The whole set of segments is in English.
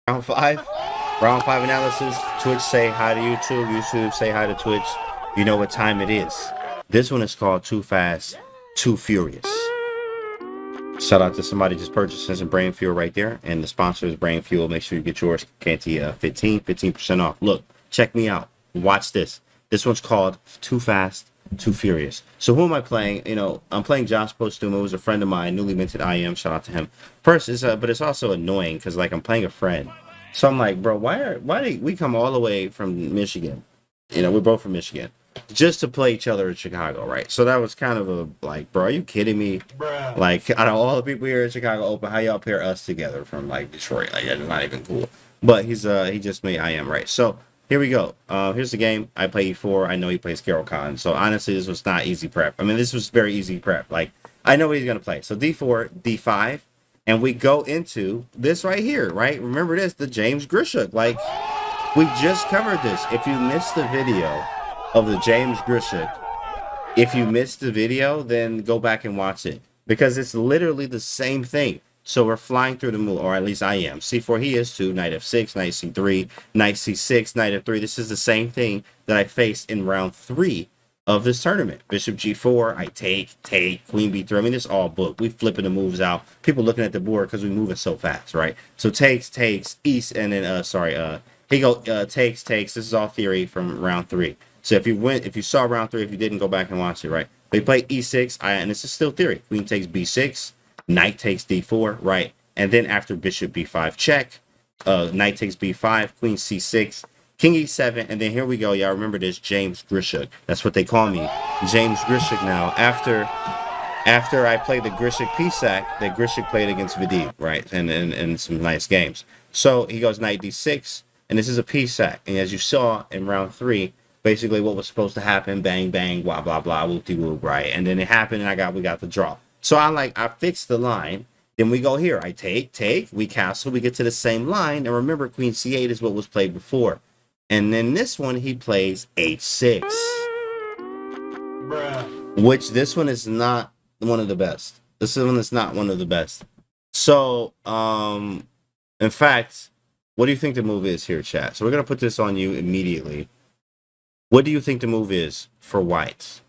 Round five. Round five analysis. Twitch say hi to YouTube. YouTube say hi to Twitch. You know what time it is. This one is called Too Fast, Too Furious. Shout out to somebody just purchasing some brain fuel right there. And the sponsor is Brain Fuel. Make sure you get yours. Canty 15% off. Look, check me out. Watch this. This one's called Too Fast, Too Furious. So who am I playing? You know, I'm playing Josh Postuma, who's a friend of mine, newly minted IM. Shout out to him. First, but it's also annoying because like I'm playing a friend. So I'm like, bro, why did we come all the way from Michigan? You know, we're both from Michigan just to play each other in Chicago, right? So that was kind of a like, bro, are you kidding me? Bruh. Like, out of all the people here in Chicago Open, how y'all pair us together from like Detroit? Like, that's not even cool. But he just made IM, right? So here we go. Here's the game. I play E4. I know he plays Caro Kann. So honestly, this was not easy prep. I mean, this was very easy prep. Like, I know what he's gonna play. So D4, D5, and we go into this right here, right? Remember this, the James Grishuk. Like, we just covered this. If you missed the video of the James Grishuk, if you missed the video, then go back and watch it because it's literally the same thing. So we're flying through the move, or at least I am. C4, he is too. Knight F6, Knight C3, Knight C6, Knight F3. This is the same thing that I faced in round 3 of this tournament. Bishop G4, I take, Queen B3. I mean, this all booked. We flipping the moves out. People looking at the board because we moving so fast, right? So takes, East, and then, he go takes. This is all theory from round 3. So if you saw round 3, if you didn't, go back and watch it, right? They play E6, and this is still theory. Queen takes B6, Knight takes D4, right? And then after Bishop B5 check, Knight takes B5, Queen C6, King E7, and then here we go. Y'all remember this, James Grishuk. That's what they call me, James Grishuk now. After I played the Grishuk PSAC that Grishuk played against Vidit, right? And some nice games. So he goes Knight D6, and this is a PSAC. And as you saw in round 3, basically what was supposed to happen, bang, bang, blah, blah, blah, whoop-de-whoop, right? And then it happened, and we got the draw. So I fixed the line. Then we go here. I take, we castle, we get to the same line. And remember, Queen C8 is what was played before. And then this one, he plays H6. Bruh. Which this one is not one of the best. This one is not one of the best. So, in fact, what do you think the move is here, chat? So we're going to put this on you immediately. What do you think the move is for whites?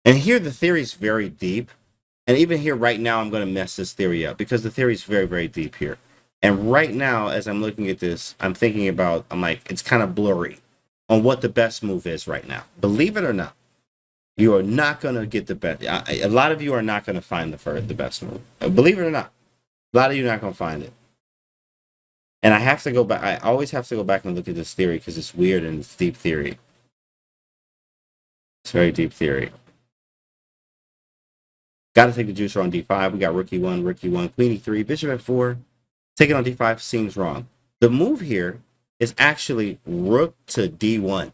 And here the theory is very deep. And even here right now, I'm going to mess this theory up because the theory is very, very deep here. And right now, as I'm looking at this, I'm thinking about, I'm like, it's kind of blurry on what the best move is right now. Believe it or not, you are not going to get the best. A lot of you are not going to find the best move. Believe it or not, a lot of you are not going to find it. And I have to go back. I always have to go back and look at this theory because it's weird and it's deep theory. It's very deep theory. Got to take the juicer on D5. We got rook E1, Queen E3, Bishop F4. Taking on D5 seems wrong. The move here is actually rook to D1.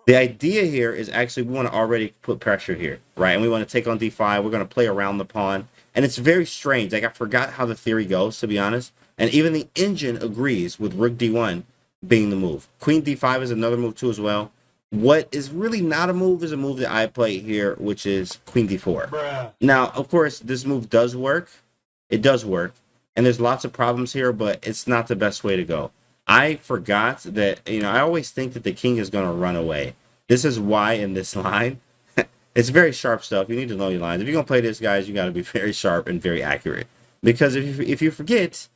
The idea here is actually we want to already put pressure here, right? And we want to take on D5. We're going to play around the pawn. And it's very strange. Like, I forgot how the theory goes, to be honest. And even the engine agrees with rook D1 being the move. Queen D5 is another move too as well. What is really not a move is a move that I play here, which is Queen D4. Bruh. Now, of course, this move does work. It does work. And there's lots of problems here, but it's not the best way to go. I forgot that, I always think that the king is going to run away. This is why in this line, it's very sharp stuff. You need to know your lines. If you're going to play this, guys, you got to be very sharp and very accurate. Because if you forget,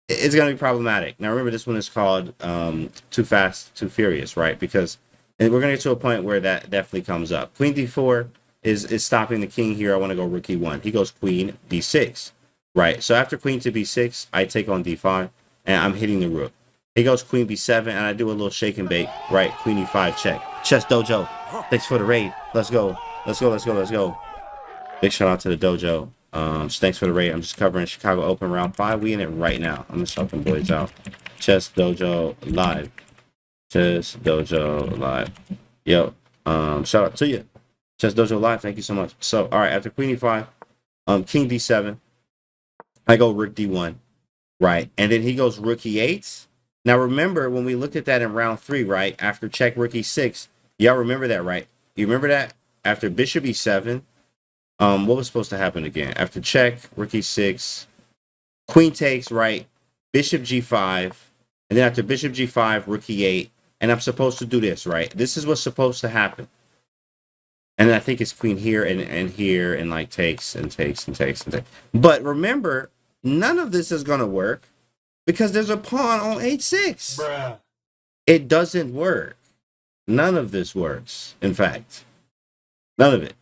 it's going to be problematic. Now, remember, this one is called Too Fast, Too Furious, right? Because we're going to get to a point where that definitely comes up. Queen D4 is stopping the king here. I want to go rook E1. He goes Queen B6. Right, so after Queen to B6, I take on D5, and I'm hitting the rook. He goes Queen B7, and I do a little shake and bake. Right, Queen E5 check. Chess Dojo, thanks for the raid. Let's go. Big shout out to the dojo. Thanks for the raid. I'm just covering Chicago Open round 5. We in it right now. I'm gonna shout them boys out. Chess Dojo live. Chess Dojo live. Yo, shout out to you. Chess Dojo live. Thank you so much. So, all right, after Queen E5, King D7. I go rook D1, right? And then he goes rook E8. Now, remember, when we looked at that in round 3, right? After check rook E6, y'all remember that, right? You remember that? After bishop E7, what was supposed to happen again? After check, rook E6, queen takes, right? bishop g5, and then after bishop g5, rook e8, and I'm supposed to do this, right? This is what's supposed to happen. And then I think it's queen here and here, and like takes and takes and takes and takes. But remember, none of this is going to work because there's a pawn on h6. Bruh. It doesn't work. None of this works, in fact. None of it.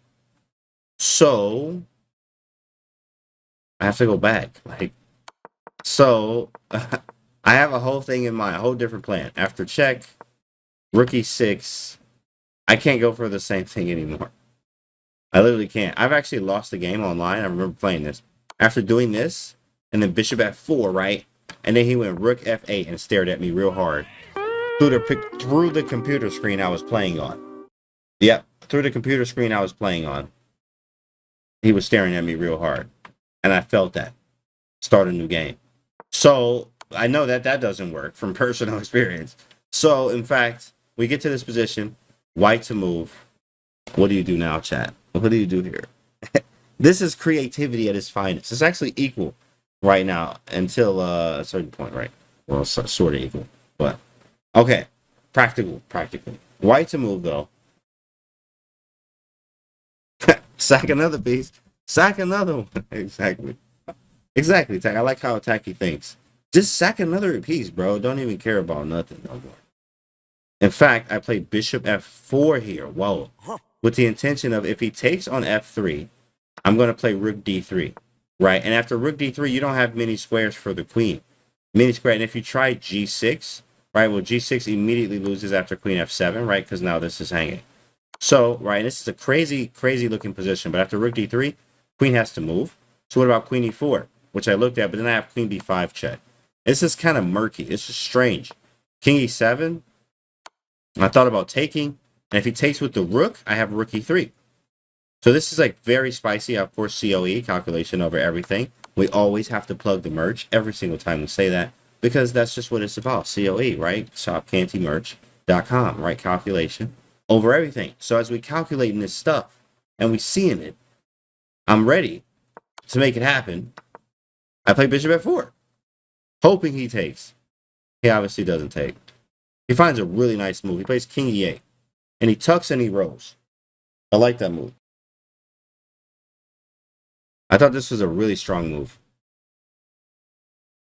So I have to go back. So I have a whole thing in mind, a whole different plan. After check, rook e6, I can't go for the same thing anymore. I literally can't. I've actually lost the game online. I remember playing this. After doing this, and then bishop f4, right? And then he went rook f8 and stared at me real hard. Through the computer screen I was playing on. Yep, through the computer screen I was playing on. He was staring at me real hard. And I felt that. Start a new game. So I know that that doesn't work from personal experience. So in fact, we get to this position. White to move. What do you do now, chat? What do you do here? This is creativity at its finest. It's actually equal right now until a certain point, right? Well, sort of equal, but okay. Practically. White to move though. Sack another piece. Sack another one. Exactly. I like how attacky thinks. Just sack another piece, bro. Don't even care about nothing no more. In fact, I played bishop f4 here. Whoa. With the intention of if he takes on f3, I'm going to play rook d3, right? And after rook d3, you don't have many squares for the queen. Many square. And if you try g6, right? Well, g6 immediately loses after queen f7, right? Because now this is hanging. So, right, this is a crazy looking position. But after rook d3, queen has to move. So what about queen e4, which I looked at, but then I have queen b5 check. This is kind of murky. It's just strange. King e7. I thought about taking. And if he takes with the rook, I have rook e3. So this is like very spicy. Of course, COE, calculation over everything. We always have to plug the merge every single time we say that because that's just what it's about. COE, right? shopcantymerch.com, right? Calculation over everything. So as we calculating this stuff and we seeing it, I'm ready to make it happen. I play bishop f4, hoping he takes. He obviously doesn't take. He finds a really nice move. He plays king e8. And he tucks and he rolls. I like that move. I thought this was a really strong move.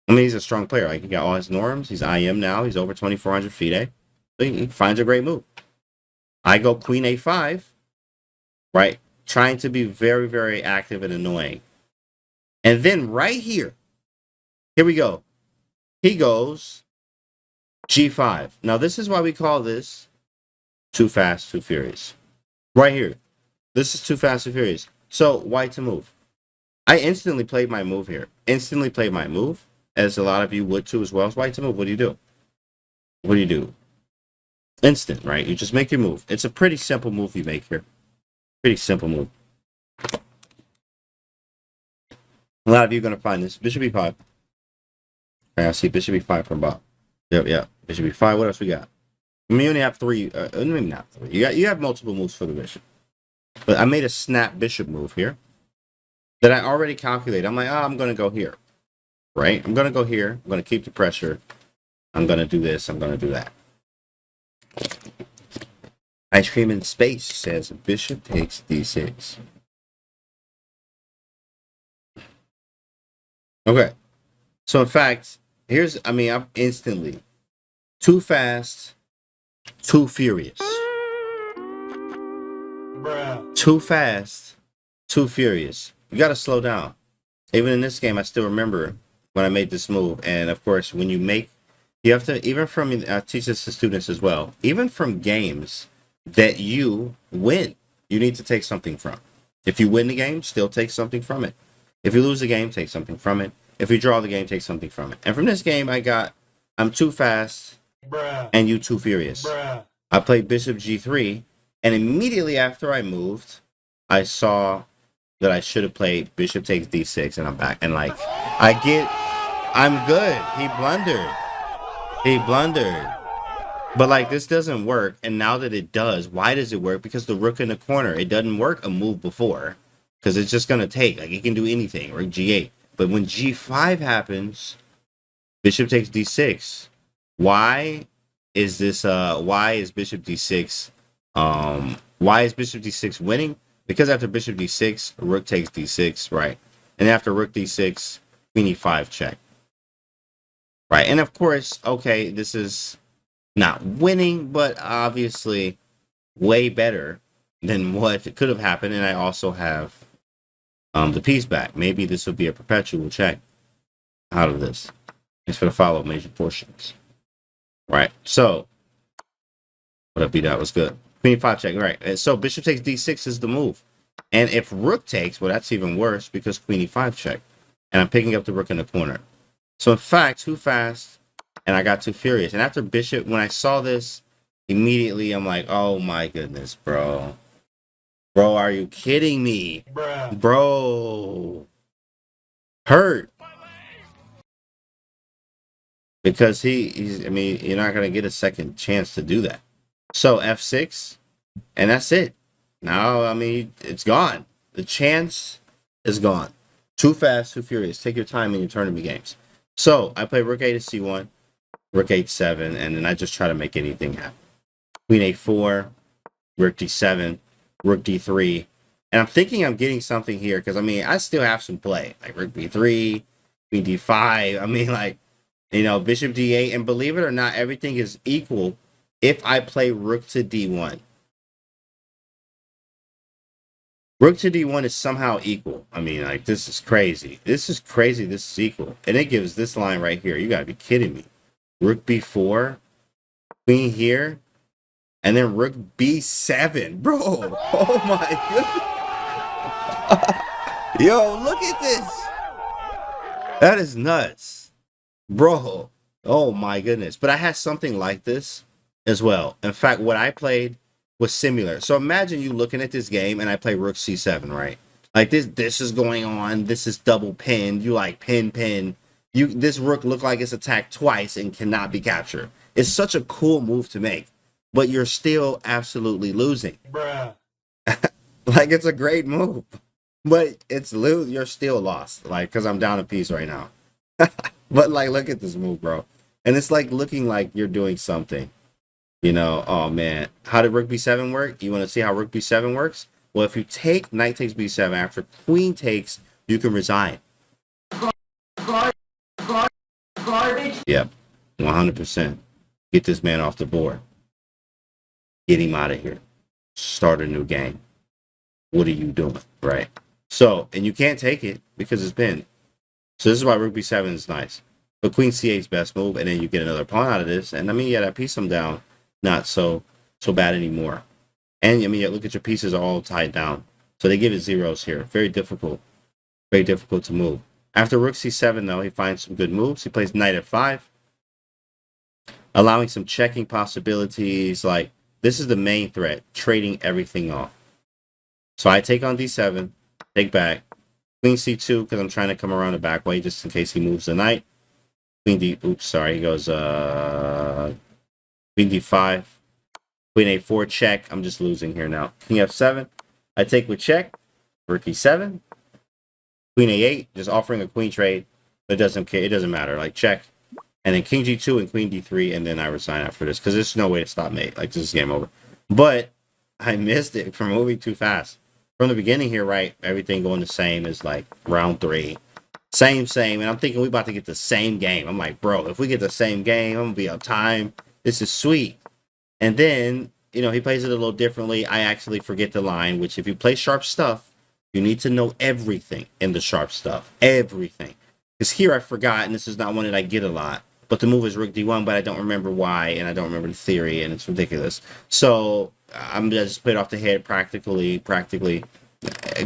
I mean, he's a strong player. Like, he got all his norms. He's IM now. He's over 2,400 FIDE. He finds a great move. I go queen a5, right? Trying to be very active and annoying. And then right here we go. He goes g5. Now, this is why we call this too fast, too furious. Right here. This is too fast, too furious. So, white to move. I instantly played my move here. Instantly played my move, as a lot of you would too as well. As white to move, what do you do? What do you do? Instant, right? You just make your move. It's a pretty simple move you make here. Pretty simple move. A lot of you are going to find this. Bishop e5. I see bishop e5 from bottom. Yep. Bishop e5. What else we got? I mean, you only have three. Maybe not three. You have multiple moves for the bishop. But I made a snap bishop move here that I already calculated. I'm like, I'm going to go here. Right? I'm going to go here. I'm going to keep the pressure. I'm going to do this. I'm going to do that. Ice Cream in Space says bishop takes d6. Okay. So, in fact, I'm instantly too fast, too furious. Bruh. Too fast, too furious. You got to slow down. Even in this game, I still remember when I made this move. And, of course, when you have to, even from, I teach this to students as well, even from games that you win, you need to take something from. If you win the game, still take something from it. If you lose the game, take something from it. If you draw the game, take something from it. And from this game, I'm too fast, bruh, and you too furious. Bruh. I played bishop g3, and immediately after I moved, I saw that I should have played bishop takes d6, and I'm back. And like, I'm good. He blundered. But like, this doesn't work. And now that it does, why does it work? Because the rook in the corner, it doesn't work a move before. Because it's just going to take, like, it can do anything, or g8. But when g5 happens, Bishop takes d6. Why is this why is bishop d6 why is bishop d6 winning? Because after bishop d6, rook takes d6, right? And after rook d6, queen e5 check. Right? And of course, okay, this is not winning, but obviously way better than what could have happened. And I also have the piece back. Maybe this would be a perpetual check out of this. Thanks for the follow, major portions. Right. So what up, B? That was good. Queen e5 check. Right. And so bishop takes d6 is the move. And if rook takes, well, that's even worse because queen e5 check. And I'm picking up the rook in the corner. So in fact, too fast, and I got too furious. And after bishop, when I saw this, immediately I'm like, oh my goodness, bro. Bro, are you kidding me? Bruh. Bro. Hurt. Because he's, I mean, you're not going to get a second chance to do that. So f6, and that's it. Now, I mean, it's gone. The chance is gone. Too fast, too furious. Take your time in your tournament games. So I play rook a to c1, rook h7, and then I just try to make anything happen. Queen a4, rook d7, rook d3. And I'm thinking I'm getting something here because, I mean, I still have some play. Like rook b3, queen d5. I mean, like, you know, bishop d8. And believe it or not, everything is equal if I play rook to d1. Rook to d1 is somehow equal. I mean, like, this is crazy. This is crazy. This is equal. And it gives this line right here. You got to be kidding me. Rook b4, queen here, and then rook b7. Bro, oh my goodness. Yo, look at this. That is nuts. Bro, oh my goodness. But I had something like this as well. In fact, what I played was similar. So imagine you looking at this game and I play rook c7, right? Like this is going on. This is double pinned. You like pin. This rook look like it's attacked twice and cannot be captured. It's such a cool move to make, but you're still absolutely losing. Bruh. Like it's a great move, but you're still lost. Like, cause I'm down a piece right now. But like, look at this move, bro. And it's like looking like you're doing something. You know, oh man, how did rook b7 work? You want to see how rook b7 works? Well, if you take knight takes b7 after queen takes, you can resign. Yep, 100%. Get this man off the board. Get him out of here. Start a new game. What are you doing, right? So, and you can't take it because it's pinned. So this is why rook b7 is nice. But queen c8 is best move, and then you get another pawn out of this. And I mean, yeah, that piece I'm down. Not so bad anymore. And I mean, look at your pieces are all tied down. So they give it zeros here. Very difficult to move. After rook c7, though, he finds some good moves. He plays knight f5, allowing some checking possibilities. Like, this is the main threat, trading everything off. So I take on d7, take back. Queen c2, because I'm trying to come around the back way, just in case he moves the knight. Queen d, oops, sorry, he goes, Queen d5, queen a4 check. I'm just losing here now. King f7. I take with check. Rook e7. Queen a8, just offering a queen trade. It doesn't care. It doesn't matter. Like check. And then king g2 and queen d3, and then I resign after this because there's no way to stop mate. Like this is game over. But I missed it from moving too fast. From the beginning here, right? Everything going the same as like round 3. Same. And I'm thinking we about to get the same game. I'm like, bro, if we get the same game, I'm gonna be on time. This is sweet. And then, you know, he plays it a little differently. I actually forget the line, which if you play sharp stuff, you need to know everything in the sharp stuff. Everything. Because here I forgot, and this is not one that I get a lot. But the move is rook d1, but I don't remember why, and I don't remember the theory, and it's ridiculous. So I'm just played off the head practically.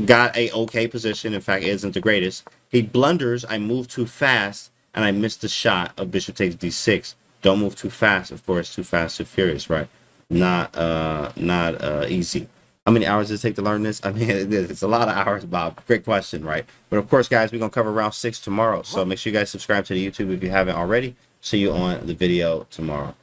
Got a okay position. In fact, it isn't the greatest. He blunders. I move too fast, and I missed the shot of bishop takes d6. Don't move too fast, of course. Too fast, too furious, right? Not easy. How many hours does it take to learn this? I mean, it's a lot of hours, Bob. Great question, right? But of course, guys, we're going to cover round 6 tomorrow. So make sure you guys subscribe to the YouTube if you haven't already. See you on the video tomorrow.